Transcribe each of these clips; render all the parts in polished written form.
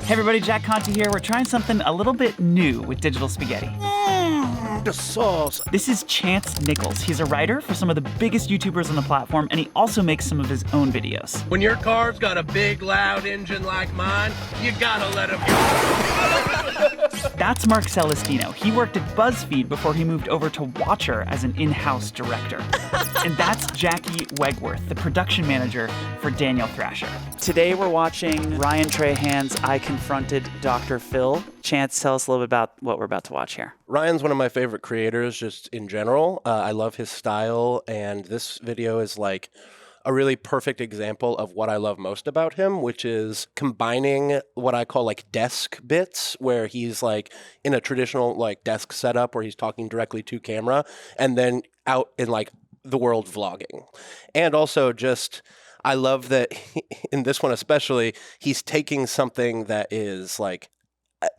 Hey everybody, Jack Conte here. We're trying something a little bit new with Digital Spaghetti. The sauce. This is Chance Nichols. He's a writer for some of the biggest YouTubers on the platform, and he also makes some of his own videos. When your car's got a big, loud engine like mine, you gotta let him go. That's Mark Celestino. He worked at Buzzfeed before he moved over to Watcher as an in-house director. And that's Jackie Wegworth, the production manager for Daniel Thrasher. Today we're watching Ryan Trahan's I Confronted Dr. Phil. Chance, tell us a little bit about what we're about to watch here. Ryan's one of my favorite creators just in general. I love his style, and this video is like a really perfect example of what I love most about him, which is combining what I call like desk bits, where he's like in a traditional like desk setup where he's talking directly to camera, and then out in like the world vlogging. And also just, I love that in this one especially, he's taking something that is like,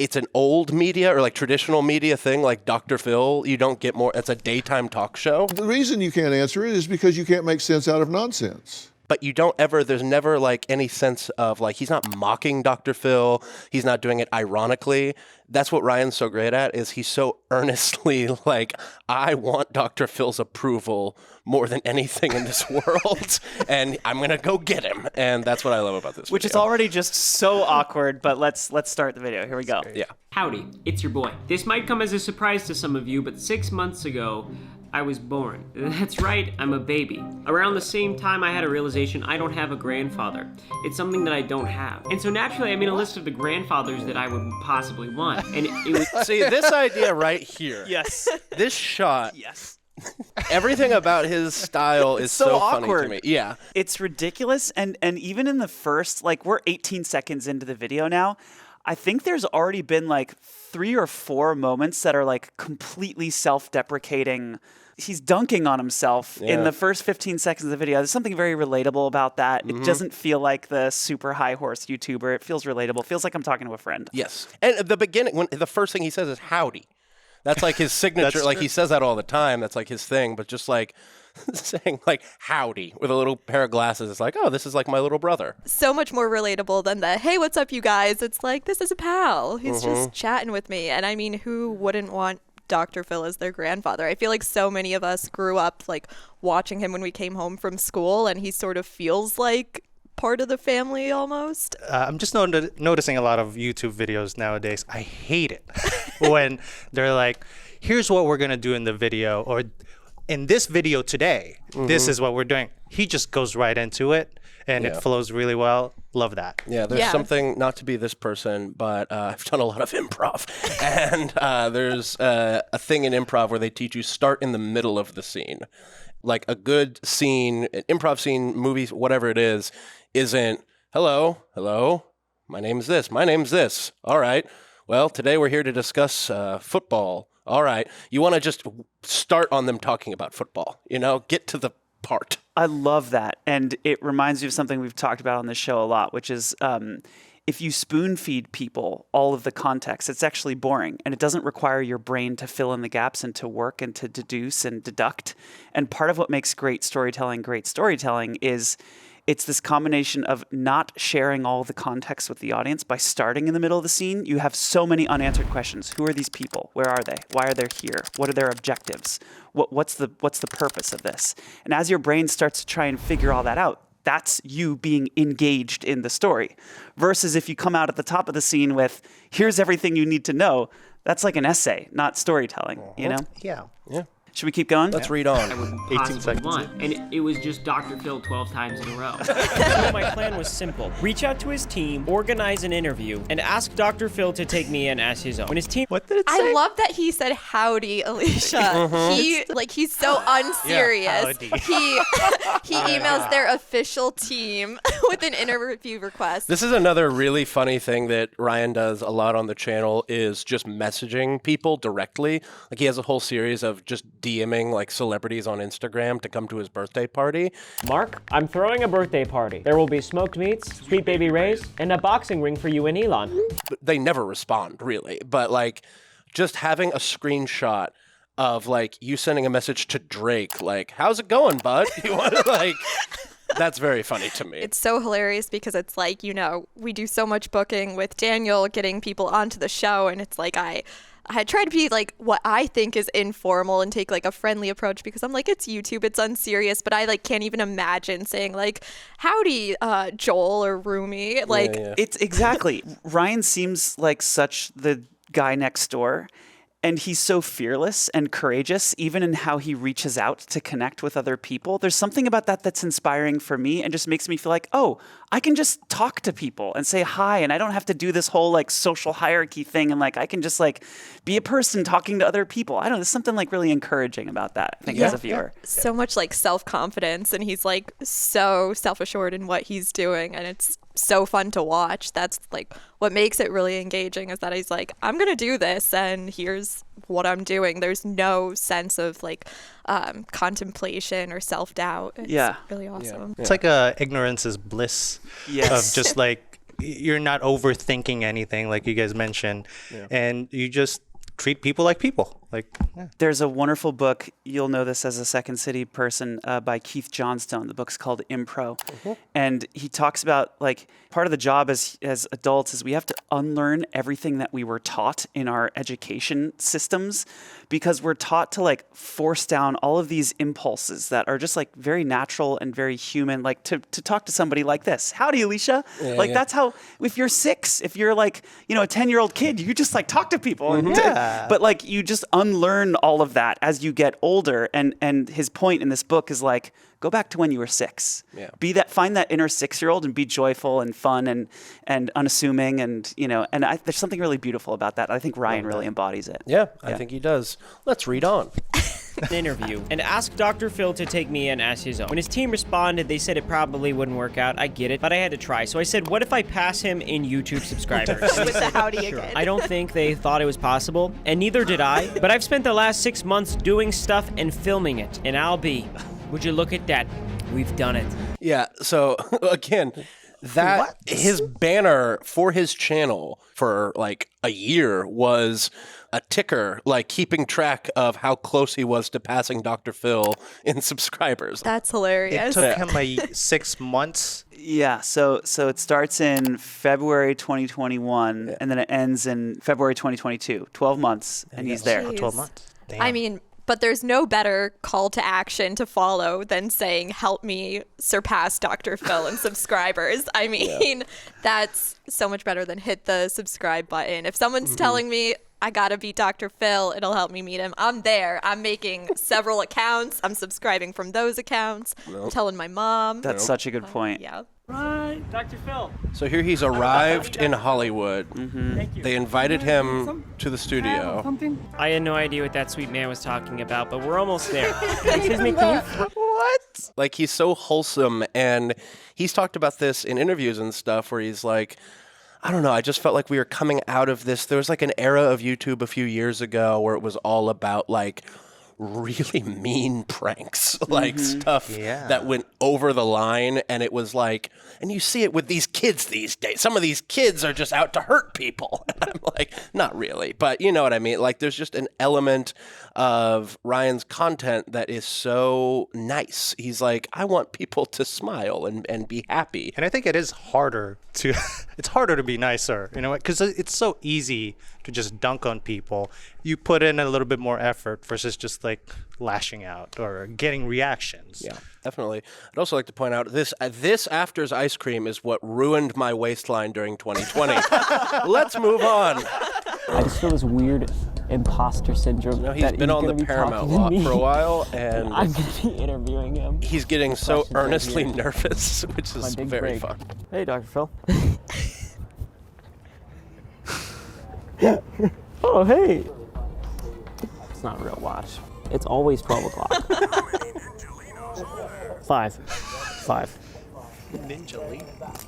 it's an old media or like traditional media thing, like Dr. Phil. You don't get more. It's a daytime talk show. The reason you can't answer it is because you can't make sense out of nonsense. But you don't ever, there's never like any sense of like, he's not mocking Dr. Phil. He's not doing it ironically. That's what Ryan's so great at, is he's so earnestly like, I want Dr. Phil's approval more than anything in this world, and I'm going to go get him. And that's what I love about this Which video. is already just so awkward, but let's start the video. Here we go. Yeah. Howdy, it's your boy. This might come as a surprise to some of you, but 6 months ago, I was born. That's right, I'm a baby. Around the same time, I had a realization I don't have a grandfather. It's something that I don't have. And so naturally, I made a list of the grandfathers that I would possibly want. And it was... See, this idea right here. Yes. This shot. Yes. Everything about his style is so funny awkward to me. Yeah. It's ridiculous, and even in the first, like, we're 18 seconds into the video now, I think there's already been like 3 or 4 moments that are like completely self-deprecating. He's dunking on himself in the first 15 seconds of the video. There's something very relatable about that. It doesn't feel like the super high horse YouTuber. It feels relatable. It feels like I'm talking to a friend. Yes. And at the beginning, when the first thing he says is howdy. That's like his signature. Like he says that all the time. That's like his thing. But just like saying like howdy with a little pair of glasses, it's like, oh, this is like my little brother. So much more relatable than the, hey, what's up, you guys? It's like, this is a pal. He's just chatting with me. And I mean, who wouldn't want Dr. Phil as their grandfather? I feel like so many of us grew up like watching him when we came home from school, and he sort of feels like part of the family almost. I'm just noticing a lot of YouTube videos nowadays. I hate it when they're like, here's what we're going to do in the video, or in this video today, this is what we're doing. He just goes right into it, and it flows really well. Love that. Yeah, there's something, not to be this person, but I've done a lot of improv. And there's a thing in improv where they teach you start in the middle of the scene. Like a good scene, an improv scene, movies, whatever it is, isn't, hello, my name's this. All right, well, today we're here to discuss football. All right, you want to just start on them talking about football, get to the part. I love that. And it reminds me of something we've talked about on this show a lot, which is if you spoon feed people all of the context, it's actually boring. And it doesn't require your brain to fill in the gaps and to work and to deduce and deduct. And part of what makes great storytelling is it's this combination of not sharing all the context with the audience. By starting in the middle of the scene, you have so many unanswered questions. Who are these people? Where are they? Why are they here? What are their objectives? What's the purpose of this? And as your brain starts to try and figure all that out, that's you being engaged in the story. Versus if you come out at the top of the scene with, here's everything you need to know, that's like an essay, not storytelling, Yeah. Should we keep going? Let's read on. I would 18 possibly seconds. want. And it was just Dr. Phil 12 times in a row. So my plan was simple. Reach out to his team, organize an interview, and ask Dr. Phil to take me in as his own. When his team... What did it say? I love that he said howdy, Alicia. He's so unserious. howdy. He emails their official team with an interview request. This is another really funny thing that Ryan does a lot on the channel, is just messaging people directly. Like he has a whole series of just DMing like celebrities on Instagram to come to his birthday party. Mark, I'm throwing a birthday party. There will be smoked meats, sweet baby rays, and a boxing ring for you and Elon. But they never respond, really. But like just having a screenshot of like you sending a message to Drake, like, how's it going, bud? You want to like That's very funny to me. It's so hilarious because it's like, we do so much booking with Daniel, getting people onto the show, and it's like I try to be like what I think is informal and take like a friendly approach because I'm like, it's YouTube, it's unserious, but I like can't even imagine saying like, howdy, Joel or Rumi. Like, It's exactly. Ryan seems like such the guy next door. And he's so fearless and courageous, even in how he reaches out to connect with other people. There's something about that that's inspiring for me and just makes me feel like, oh, I can just talk to people and say hi, and I don't have to do this whole like social hierarchy thing. And like, I can just like be a person talking to other people. I don't know. There's something like really encouraging about that, I think, as a viewer. So much like self-confidence, and he's like so self-assured in what he's doing, and it's so fun to watch. That's like what makes it really engaging, is that he's like, I'm gonna do this and here's what I'm doing. There's no sense of like contemplation or self-doubt. It's really awesome. It's like ignorance is bliss. Yes. Of just like you're not overthinking anything, like you guys mentioned, and you just treat people like people. Like, There's a wonderful book, you'll know this as a Second City person, by Keith Johnstone. The book's called Impro. And he talks about like part of the job as adults is we have to unlearn everything that we were taught in our education systems, because we're taught to like force down all of these impulses that are just like very natural and very human, like to talk to somebody like this. Howdy, Alicia. That's how, if you're 6, if you're like, a 10-year-old kid, you just like talk to people. And but like you just unlearn all of that as you get older. And his point in this book is like, go back to when you were 6. Find that inner 6-year-old and be joyful and fun and unassuming, and there's something really beautiful about that. I think Ryan really embodies it. Yeah, I think he does. Let's read on. Interview and ask Dr. Phil to take me in as his own. When his team responded, they said it probably wouldn't work out. I get it, but I had to try. So I said, what if I pass him in YouTube subscribers? With the howdy again. I don't think they thought it was possible, and neither did I. But I've spent the last 6 months doing stuff and filming it, and I'll be. Would you look at that? We've done it. Yeah, so again, his banner for his channel for like a year was a ticker, like keeping track of how close he was to passing Dr. Phil in subscribers. That's hilarious. it took him like 6 months. Yeah, so it starts in February 2021, and then it ends in February 2022. 12 months, and he's there. 12 months. Damn. I mean, but there's no better call to action to follow than saying, help me surpass Dr. Phil in subscribers. I mean, that's so much better than hit the subscribe button. If someone's telling me I gotta beat Dr. Phil, it'll help me meet him, I'm there. I'm making several accounts. I'm subscribing from those accounts. I'm telling my mom. That's such a good point. Yeah. Right, Dr. Phil. So here he's arrived in Hollywood. They invited him to the studio. I had no idea what that sweet man was talking about, but we're almost there. Excuse me, can you? What? Like, he's so wholesome, and he's talked about this in interviews and stuff where he's like, I don't know, I just felt like we were coming out of this. There was like an era of YouTube a few years ago where it was all about like really mean pranks, like stuff that went over the line, and it was like, and you see it with these kids these days. Some of these kids are just out to hurt people. And I'm like, not really, but you know what I mean? Like, there's just an element of Ryan's content that is so nice. He's like, I want people to smile and be happy. And I think it is harder to, it's harder to be nicer, because it's so easy to just dunk on people. You put in a little bit more effort versus just like lashing out or getting reactions. Yeah, definitely. I'd also like to point out this After's ice cream is what ruined my waistline during 2020. Let's move on. I just feel this weird imposter syndrome. He's been on the Paramount lot for a while, and I'm going to be interviewing him. He's getting so earnestly nervous, which is very fun. Hey, Dr. Phil. Oh, hey. It's not a real watch. It's always 12 o'clock. 5.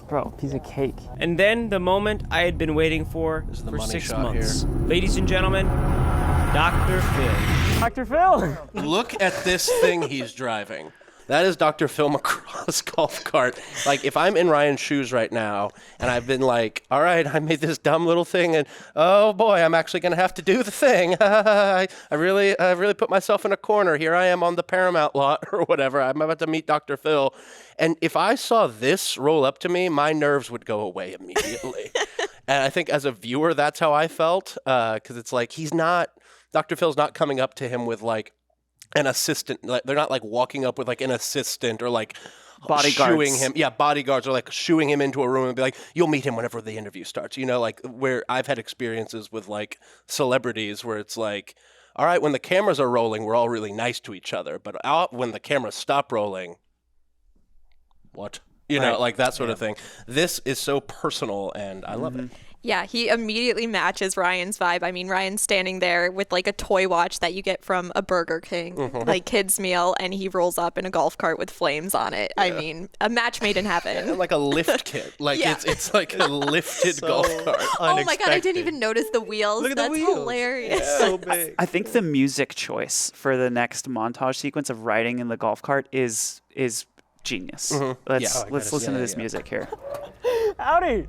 Bro, piece of cake. And then the moment I had been waiting for 6 months. Ladies and gentlemen, Dr. Phil. Dr. Phil! Look at this thing he's driving. That is Dr. Phil McGraw's golf cart. Like, if I'm in Ryan's shoes right now, and I've been like, all right, I made this dumb little thing, and oh boy, I'm actually going to have to do the thing. I really put myself in a corner. Here I am on the Paramount lot or whatever. I'm about to meet Dr. Phil. And if I saw this roll up to me, my nerves would go away immediately. And I think as a viewer, that's how I felt, because it's like Dr. Phil's not coming up to him with like an assistant. Like, they're not like walking up with like an assistant or like Bodyguards. shooing him. Yeah, bodyguards are like shooing him into a room and be like, you'll meet him whenever the interview starts. You know, like where I've had experiences with like celebrities where it's like, all right, when the cameras are rolling, we're all really nice to each other. But when the cameras stop rolling, what? You know, like that sort of thing. This is so personal, and I love it. Yeah, he immediately matches Ryan's vibe. I mean, Ryan's standing there with like a toy watch that you get from a Burger King, like kids meal, and he rolls up in a golf cart with flames on it. Yeah. I mean, a match made in heaven. And like a lift kit. Like it's like a lifted golf cart. Oh my God, I didn't even notice the wheels. Look at That's the wheels. hilarious. It's so big. I think the music choice for the next montage sequence of riding in the golf cart is genius. Let's listen to this music here. Howdy.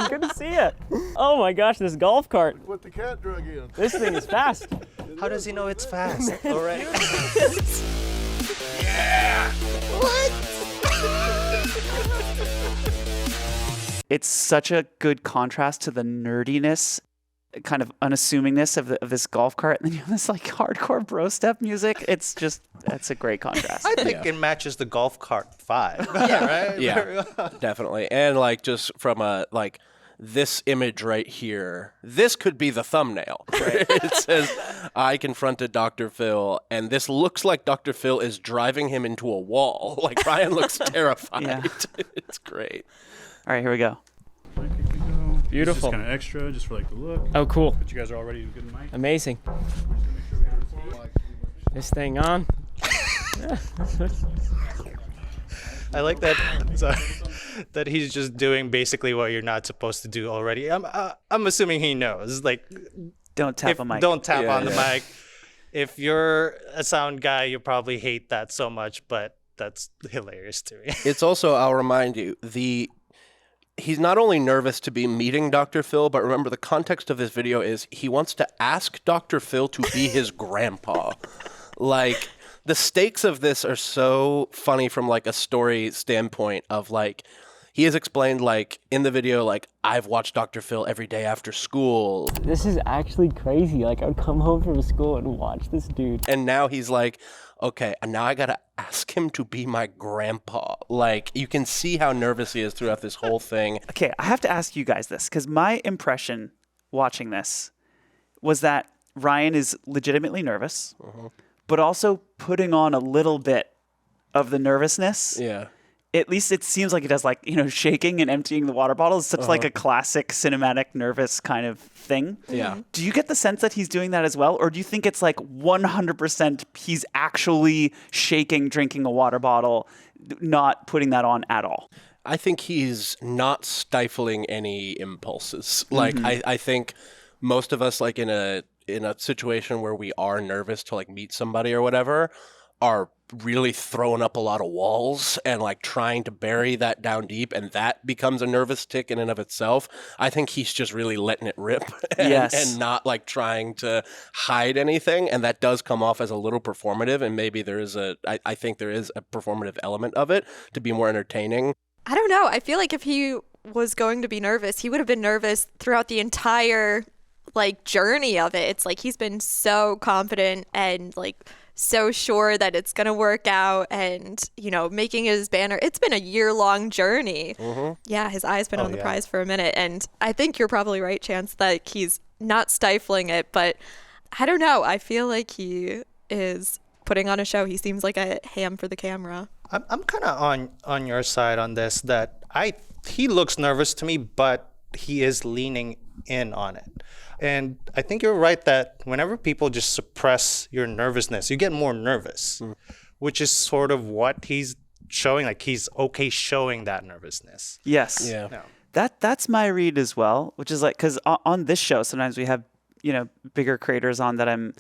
Good to see you. Oh my gosh, this golf cart. What the cat drug in. This thing is fast. How does he know it's fast? All right. It's such a good contrast to the nerdiness, kind of unassuming-ness of this golf cart, and then you have this like hardcore bro step music. That's a great contrast. I think it matches the golf cart vibe. Right? Yeah, definitely. And like just from this image right here, this could be the thumbnail. Right? It says, I confronted Dr. Phil, and this looks like Dr. Phil is driving him into a wall. Like Ryan looks terrified. Yeah. It's great. All right, here we go. Beautiful. Just kind of extra, just for like the look. Oh, cool. But you guys are already good in mic. Amazing. This thing on. I like that. That he's just doing basically what you're not supposed to do already. I'm assuming he knows. Like, Don't tap a mic. Don't tap on the mic. If you're a sound guy, you probably hate that so much, but that's hilarious to me. It's also, I'll remind you, he's not only nervous to be meeting Dr. Phil, but remember the context of this video is he wants to ask Dr. Phil to be his grandpa. Like, the stakes of this are so funny from like a story standpoint of like, he has explained like in the video, like, I've watched Dr. Phil every day after school. This is actually crazy. Like, I would come home from school and watch this dude. And now he's like, okay, and now I gotta ask him to be my grandpa. Like, you can see how nervous he is throughout this whole thing. Okay, I have to ask you guys this, because my impression watching this was that Ryan is legitimately nervous, but also putting on a little bit of the nervousness. Yeah. At least it seems like he does, like, shaking and emptying the water bottle is such like a classic cinematic nervous kind of thing. Yeah. Do you get the sense that he's doing that as well? Or do you think it's like 100% he's actually shaking, drinking a water bottle, not putting that on at all? I think he's not stifling any impulses. Like, I think most of us, like in a situation where we are nervous to like meet somebody or whatever, are really throwing up a lot of walls and like trying to bury that down deep, and that becomes a nervous tick in and of itself. I think he's just really letting it rip and not like trying to hide anything, and that does come off as a little performative, and maybe there is I think there is a performative element of it to be more entertaining. I don't know. I feel like if he was going to be nervous, he would have been nervous throughout the entire like journey of it. It's like he's been so confident and like so sure that it's gonna work out, and making his banner. It's been a year-long journey. Yeah, his eye's been on the prize for a minute, and I think you're probably right, Chance, that he's not stifling it, but I don't know. I feel like he is putting on a show. He seems like a ham for the camera. I'm kind of on your side on this, that he looks nervous to me, but he is leaning in on it. And I think you're right that whenever people just suppress your nervousness, you get more nervous, which is sort of what he's showing. Like, he's okay showing that nervousness. Yes. Yeah. No. That's my read as well, which is like, because on this show, sometimes we have, bigger creators on that I'm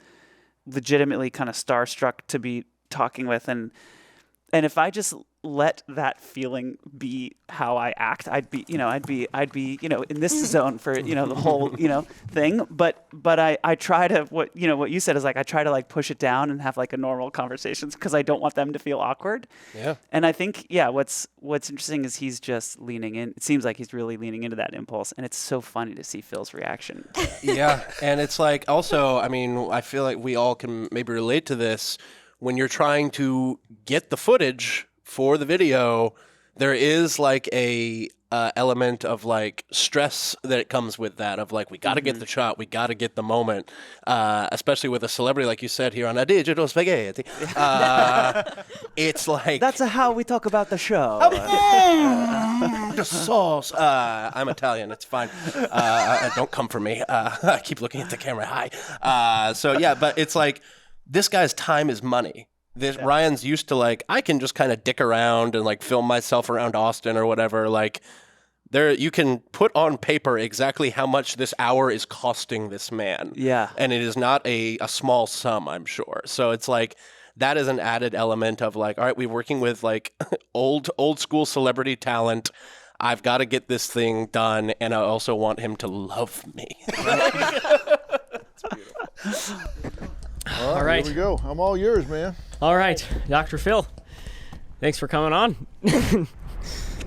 legitimately kind of starstruck to be talking with. And And if I just let that feeling be how I act, I'd be in this zone for, the whole, thing. But I try to, what you said is like, I try to like push it down and have like a normal conversations because I don't want them to feel awkward. Yeah. And I think, what's interesting is he's just leaning in. It seems like he's really leaning into that impulse. And it's so funny to see Phil's reaction. Yeah. And it's like, also, I mean, I feel like we all can maybe relate to this. When you're trying to get the footage for the video, there is like a element of like stress that comes with that, of like, we got to get the shot, we got to get the moment, especially with a celebrity like you said here on A Digital Spaghetti. It's like, that's how we talk about the show. The sauce. I'm Italian. It's fine. Don't come for me. I keep looking at the camera. Hi. So yeah, but it's like, this guy's time is money. Ryan's used to like, I can just kind of dick around and like film myself around Austin or whatever. Like, you can put on paper exactly how much this hour is costing this man. Yeah. And it is not a small sum, I'm sure. So it's like, that is an added element of like, all right, we're working with like old school celebrity talent. I've got to get this thing done, and I also want him to love me. That's beautiful. All right. Here we go. I'm all yours, man. All right, Dr. Phil. Thanks for coming on.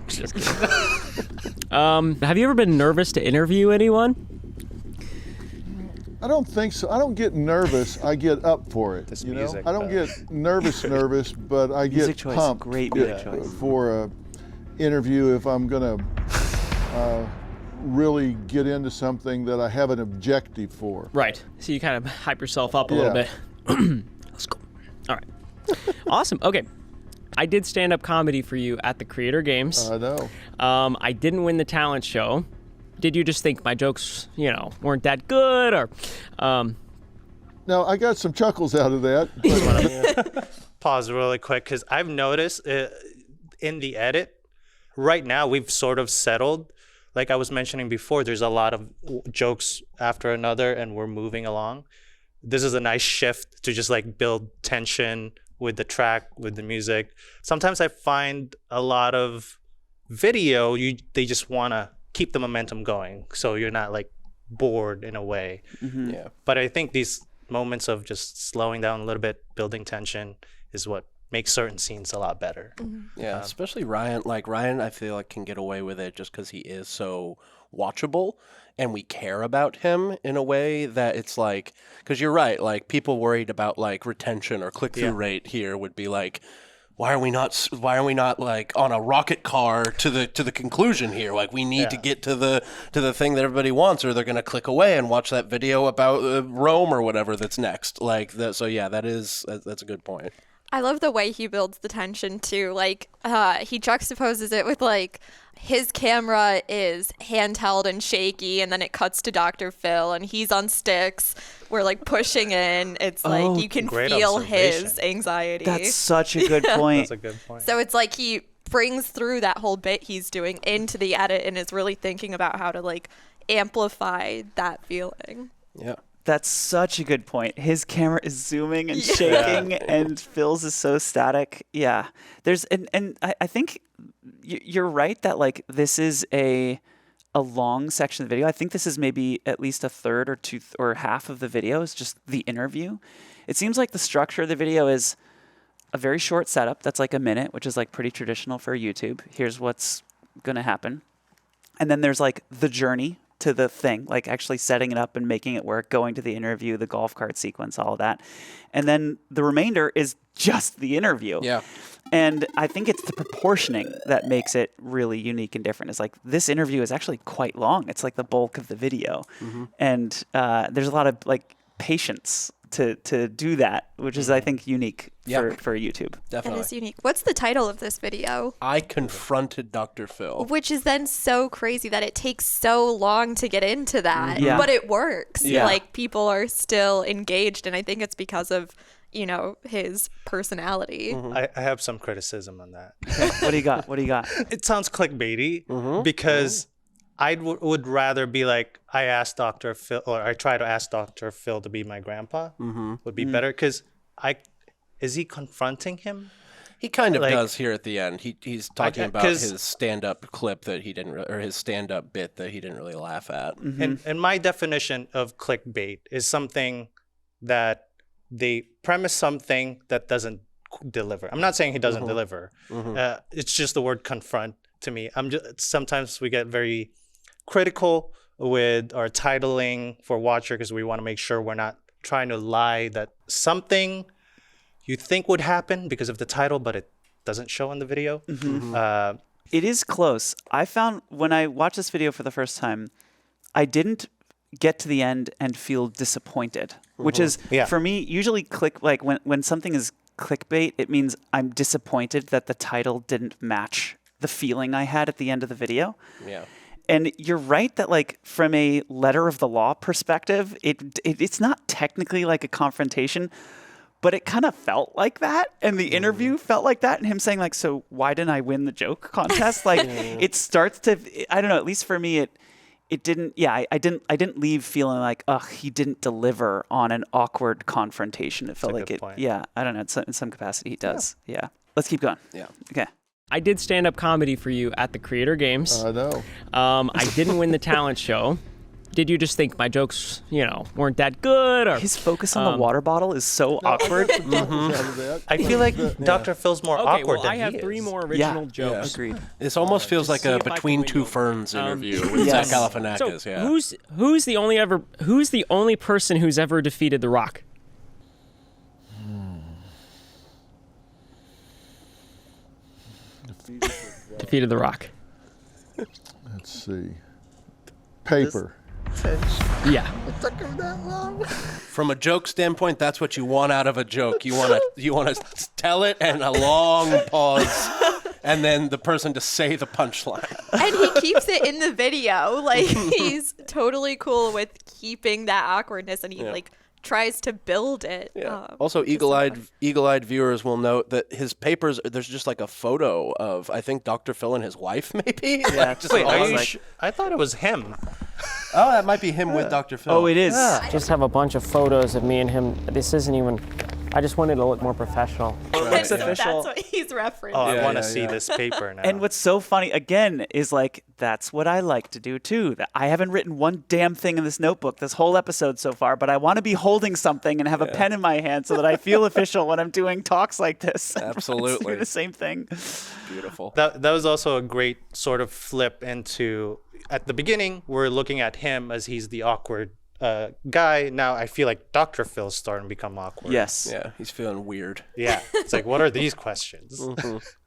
Just kidding. Have you ever been nervous to interview anyone? I don't think so. I don't get nervous. I get up for it. This you music, know? I don't get nervous, but I Music get choice, pumped great music choice. for a interview if I'm gonna really get into something that I have an objective for. Right. So you kind of hype yourself up a little bit. Let's go. All right. Awesome. Okay. I did stand-up comedy for you at the Creator Games. I know. I didn't win the talent show. Did you just think my jokes, weren't that good, or? No, I got some chuckles out of that. Pause really quick, because I've noticed in the edit, right now we've sort of settled. Like I was mentioning before, there's a lot of jokes after another, and we're moving along. This is a nice shift to just like build tension with the track, with the music. Sometimes I find a lot of video, they just want to keep the momentum going, so you're not like bored in a way. Mm-hmm. Yeah. But I think these moments of just slowing down a little bit, building tension, is what makes certain scenes a lot better. Mm-hmm. Yeah, especially Ryan. Like Ryan, I feel like can get away with it just because he is so watchable, and we care about him in a way that it's like, because you're right, like people worried about like retention or click-through rate here would be like, why are we not like on a rocket car to the conclusion here? Like we need to get to the thing that everybody wants, or they're gonna click away and watch that video about Rome or whatever that's next. Like that. So yeah, that's a good point. I love the way he builds the tension too. Like he juxtaposes it with like his camera is handheld and shaky, and then it cuts to Dr. Phil and he's on sticks. We're like pushing in. It's like you can feel his anxiety. That's such a good point. That's a good point. So it's like he brings through that whole bit he's doing into the edit and is really thinking about how to like amplify that feeling. Yeah. That's such a good point. His camera is zooming and shaking, and Phil's is so static. Yeah, there's and I think you're right that like this is a long section of the video. I think this is maybe at least a third or or half of the video is just the interview. It seems like the structure of the video is a very short setup that's like a minute, which is like pretty traditional for YouTube. Here's what's gonna happen, and then there's like the journey to the thing, like actually setting it up and making it work, going to the interview, the golf cart sequence, all of that. And then the remainder is just the interview. Yeah. And I think it's the proportioning that makes it really unique and different. It's like this interview is actually quite long. It's like the bulk of the video. Mm-hmm. And there's a lot of like patience to do that, which is I think unique for YouTube. Definitely. That is unique. What's the title of this video? I confronted Dr. Phil. Which is then so crazy that it takes so long to get into that, Yeah. but it works. Yeah. Like people are still engaged, and I think it's because of his personality. Mm-hmm. I have some criticism on that. What do you got? What do you got? It sounds clickbaity because I would rather be like, I asked Dr. Phil, or I try to ask Dr. Phil to be my grandpa, would be better, because is he confronting him? He kind of Like- does here at the end. He's talking about 'cause- his stand-up clip that he didn't, or his stand-up bit that he didn't really laugh at. And my definition of clickbait is something that they premise something that doesn't deliver. I'm not saying he doesn't deliver. It's just the word confront to me. Sometimes we get very critical with our titling for Watcher because we want to make sure we're not trying to lie that something you think would happen because of the title, but it doesn't show in the video. It is close. I found when I watched this video for the first time, I didn't get to the end and feel disappointed, which is for me usually when something is clickbait, it means I'm disappointed that the title didn't match the feeling I had at the end of the video. Yeah. And you're right that like from a letter of the law perspective, it's not technically like a confrontation, but it kind of felt like that. And the interview felt like that. And him saying like, so why didn't I win the joke contest? Like it starts to, I don't know, at least for me, it didn't, I didn't leave feeling like, ugh, he didn't deliver on an awkward confrontation. It felt like it, point. I don't know, in some capacity he does. Yeah. Let's keep going. Yeah. Okay. I did stand-up comedy for you at the Creator Games. I know. I didn't win the talent show. Did you just think my jokes, weren't that good? Or His focus on the water bottle is so awkward. I feel like Dr. Phil's more okay, awkward well, than I have he three is. more original jokes. Agreed. This almost feels like see a if I can Between win Two you. Ferns interview with Yes. Zach Galifianakis. So who's the only person who's ever defeated The Rock? Defeated The Rock. Let's see. Paper. Yeah. From a joke standpoint, that's what you want out of a joke. You want to tell it and a long pause, and then the person to say the punchline. And he keeps it in the video. Like, he's totally cool with keeping that awkwardness, and he, like, tries to build it. Also, eagle-eyed viewers will note that his papers, there's just like a photo of, I think, Dr. Phil and his wife, maybe? Yeah, Just Wait, all are you like- I thought it was him. Oh, that might be him with Dr. Phil. Oh, it is. Just have a bunch of photos of me and him. This isn't even. I just wanted to look more professional. It's So official. that's what he's referencing. Oh, I want to yeah, see yeah. this paper now. And what's so funny, again, is like, that's what I like to do too. That I haven't written one damn thing in this notebook this whole episode so far, but I want to be holding something and have a pen in my hand so that I feel official when I'm doing talks like this. Absolutely. Do the same thing. Beautiful. that was also a great sort of flip into, at the beginning, we're looking at him as he's the awkward guy. Now I feel like Dr. Phil's starting to become awkward. Yes. Yeah, he's feeling weird. Yeah. It's like, what are these questions?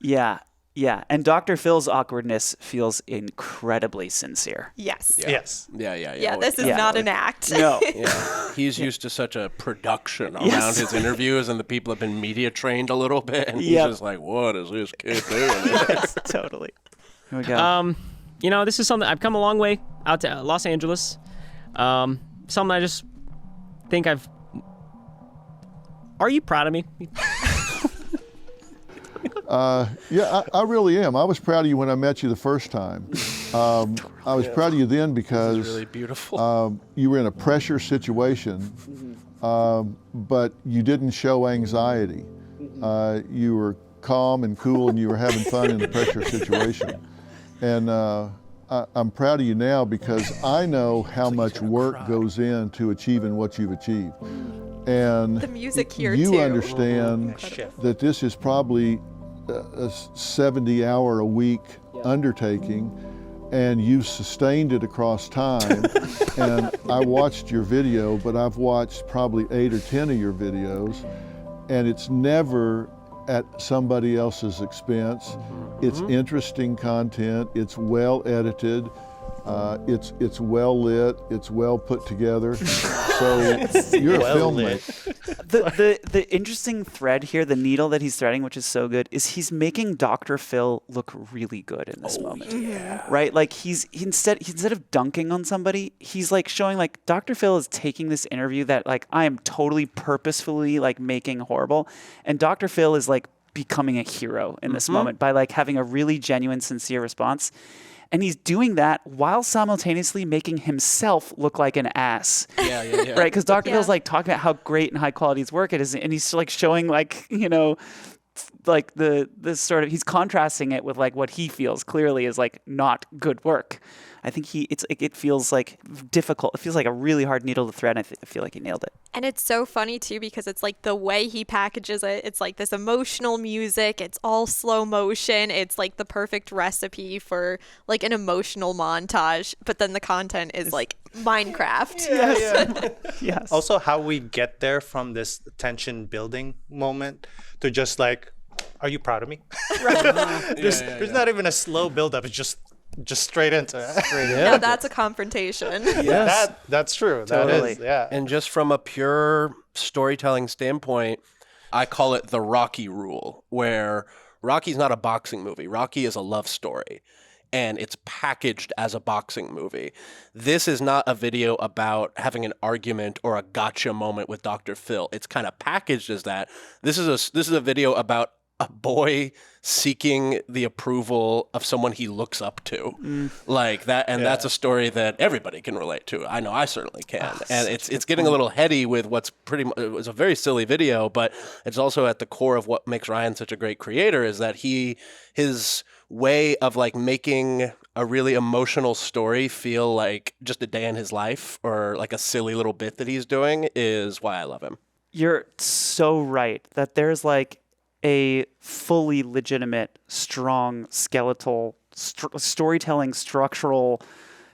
Yeah. Yeah. And Dr. Phil's awkwardness feels incredibly sincere. Yes. Yes. Yeah. Yeah, this is not an act. No. Yeah, he's used to such a production around his interviews, and the people have been media trained a little bit, and he's just like, "What is this kid doing?" Yes, totally. Here we go. This is something I've come a long way out to Los Angeles. Something I just think Are you proud of me? Yeah, I really am. I was proud of you when I met you the first time. I was proud of you then because Really beautiful. you were in a pressure situation, but you didn't show anxiety. You were calm and cool, and you were having fun in the pressure situation. And I'm proud of you now because I know how much work goes into achieving what you've achieved. And The music here, you too. understand that this is probably a 70-hour-a-week undertaking, and you've sustained it across time. And I watched your video, but I've watched probably 8 or 10 of your videos, and it's never at somebody else's expense. It's interesting content, it's well edited, it's well lit, it's well put together. So you're a filmmaker. The interesting thread here, the needle that he's threading, which is so good, is he's making Dr. Phil look really good in this moment. Yeah. Right? Like he's instead of dunking on somebody, he's like showing like Dr. Phil is taking this interview that like I am totally purposefully like making horrible, and Dr. Phil is like becoming a hero in this moment by like having a really genuine, sincere response. And he's doing that while simultaneously making himself look like an ass. Yeah. Right? Because Dr. Phil's like talking about how great and high quality his work it is. And he's like showing like, like this sort of, he's contrasting it with like what he feels clearly is like not good work. I think it feels like difficult. It feels like a really hard needle to thread. And I feel like he nailed it. And it's so funny too because it's like the way he packages it. It's like this emotional music. It's all slow motion. It's like the perfect recipe for like an emotional montage. But then the content is like Minecraft. Yes. Also, how we get there from this tension building moment to just like, are you proud of me? There's not even a slow build up. It's just straight into it. Now that's a confrontation. Yes. That's true. Totally. That is, yeah. And just from a pure storytelling standpoint, I call it the Rocky rule, where Rocky's not a boxing movie. Rocky is a love story, and it's packaged as a boxing movie. This is not a video about having an argument or a gotcha moment with Dr. Phil. It's kind of packaged as that. This is a video about a boy seeking the approval of someone he looks up to, like that, and that's a story that everybody can relate to. I know I certainly can, and it's getting a little heady with what's pretty much, it was a very silly video, but it's also at the core of what makes Ryan such a great creator is that his way of like making a really emotional story feel like just a day in his life or like a silly little bit that he's doing is why I love him. You're so right that there's like a fully legitimate, strong, skeletal, storytelling, structural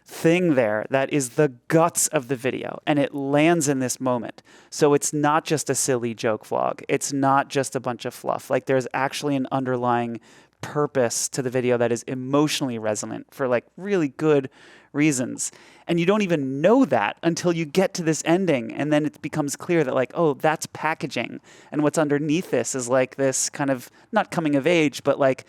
thing there that is the guts of the video, and it lands in this moment. So it's not just a silly joke vlog. It's not just a bunch of fluff. Like there's actually an underlying purpose to the video that is emotionally resonant for like really good reasons. And you don't even know that until you get to this ending. And then it becomes clear that like, oh, that's packaging. And what's underneath this is like this kind of not coming of age, but like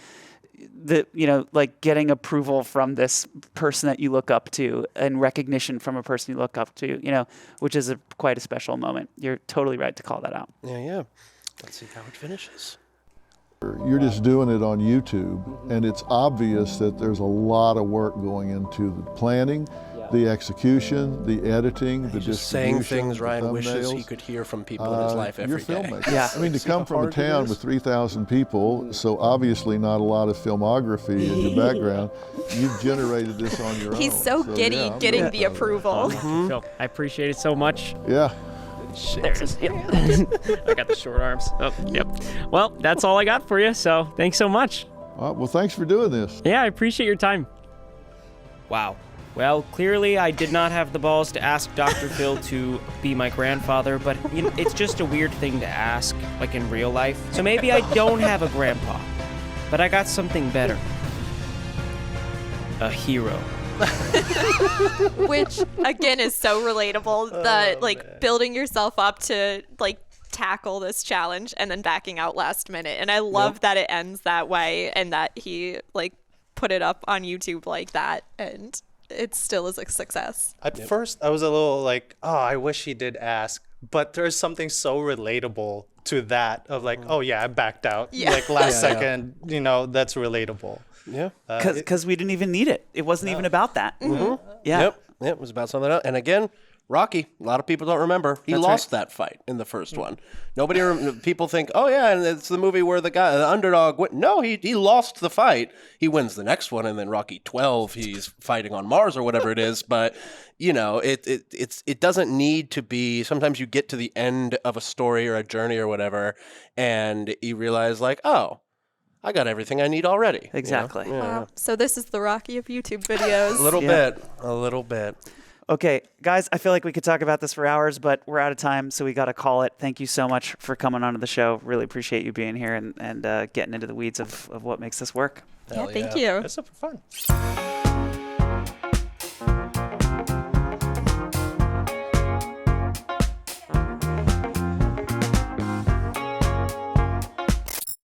like getting approval from this person that you look up to and recognition from a person you look up to, which is quite a special moment. You're totally right to call that out. Yeah. Let's see how it finishes. You're just doing it on YouTube, and it's obvious that there's a lot of work going into the planning, the execution, the editing, the just saying distribution, things Ryan wishes he thumbnails. could hear from people in his life every You're day. a filmmaker. Yeah. I mean, to come from a town with 3,000 people, so obviously not a lot of filmography in your background, you've generated this on your own. He's so giddy yeah, I'm getting very the proud of approval. Phil, I appreciate it so much. that. Yeah. There it is. Yep. I got the short arms. Oh, yep. Well, that's all I got for you. So thanks so much. All right, well, thanks for doing this. Yeah, I appreciate your time. Wow. Well, clearly I did not have the balls to ask Dr. Phil to be my grandfather, but it's just a weird thing to ask, like in real life. So maybe I don't have a grandpa, but I got something better. A hero. Which again is so relatable that like building yourself up to like tackle this challenge and then backing out last minute. And I love that it ends that way and that he like put it up on YouTube like that and it still is a success. At first, I was a little like, oh, I wish he did ask. But there's something so relatable to that of like, oh, yeah, I backed out. Yeah. Like last second, that's relatable. Yeah. Because we didn't even need it. It wasn't even about that. Mm-hmm. Yeah. Yep. It was about something else. And again, Rocky, a lot of people don't remember. He lost that fight in the first one. People think, oh, yeah, and it's the movie where the underdog went. No, he lost the fight. He wins the next one, and then Rocky 12, he's fighting on Mars or whatever it is. But, it doesn't need to be. Sometimes you get to the end of a story or a journey or whatever, and you realize, like, oh, I got everything I need already. Exactly. Wow. So this is the Rocky of YouTube videos. A little bit. Okay, guys, I feel like we could talk about this for hours, but we're out of time, so we got to call it. Thank you so much for coming onto the show. Really appreciate you being here and getting into the weeds of what makes this work. Yeah, thank you. That's super fun.